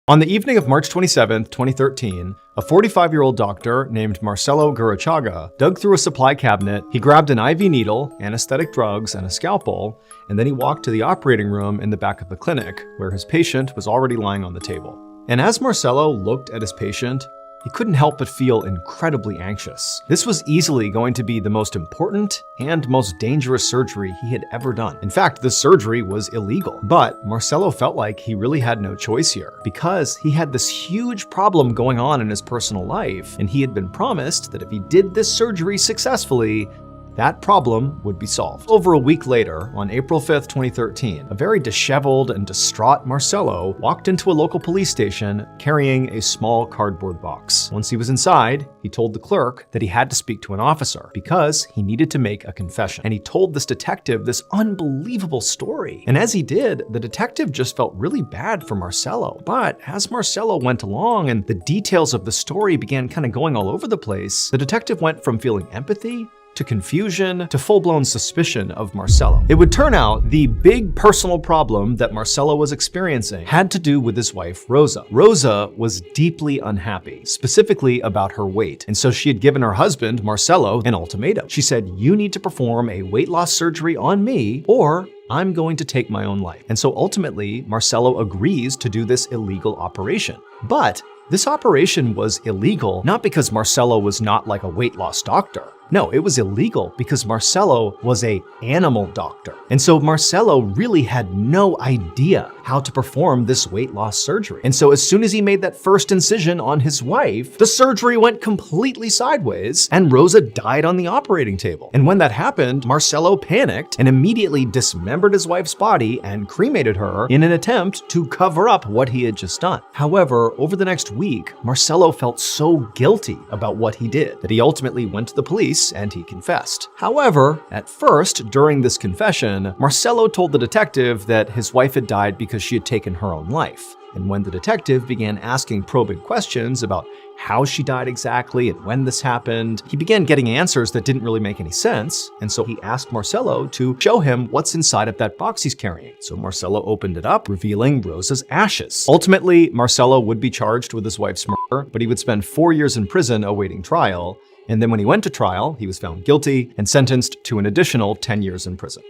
On the evening of March 27, 2013, a 45-year-old doctor named Marcelo Gurruchaga dug through a supply cabinet, he grabbed an IV needle, anesthetic drugs, and a scalpel, and then he walked to the operating room in the back of the clinic, where his patient was already lying on the table. And as Marcelo looked at his patient, he couldn't help but feel incredibly anxious. This was easily going to be the most important and most dangerous surgery he had ever done. In fact, the surgery was illegal. But Marcelo felt like he really had no choice here, because he had this huge problem going on in his personal life, and he had been promised that if he did this surgery successfully, that problem would be solved. Over a week later, on April 5th, 2013, a very disheveled and distraught Marcelo walked into a local police station carrying a small cardboard box. Once he was inside, he told the clerk that he had to speak to an officer because he needed to make a confession. And he told this detective this unbelievable story. And as he did, the detective just felt really bad for Marcelo. But as Marcelo went along and the details of the story began kind of going all over the place, the detective went from feeling empathy to confusion, to full-blown suspicion of Marcelo. It would turn out the big personal problem that Marcelo was experiencing had to do with his wife, Rosa. Rosa was deeply unhappy, specifically about her weight, and so she had given her husband, Marcelo, an ultimatum. She said, "You need to perform a weight loss surgery on me, or I'm going to take my own life." And so ultimately, Marcelo agrees to do this illegal operation. But this operation was illegal not because Marcelo was not like a weight loss doctor. No, it was illegal because Marcelo was an animal doctor. And so Marcelo really had no idea how to perform this weight loss surgery. And so as soon as he made that first incision on his wife, the surgery went completely sideways and Rosa died on the operating table. And when that happened, Marcelo panicked and immediately dismembered his wife's body and cremated her in an attempt to cover up what he had just done. However, over the next week, Marcelo felt so guilty about what he did that he ultimately went to the police and he confessed. However, at first, during this confession, Marcelo told the detective that his wife had died because she had taken her own life. And when the detective began asking probing questions about how she died exactly and when this happened, he began getting answers that didn't really make any sense. And so he asked Marcelo to show him what's inside of that box he's carrying. So Marcelo opened it up, revealing Rosa's ashes. Ultimately, Marcelo would be charged with his wife's murder, but he would spend 4 years in prison awaiting trial. And then when he went to trial, he was found guilty and sentenced to an additional 10 years in prison.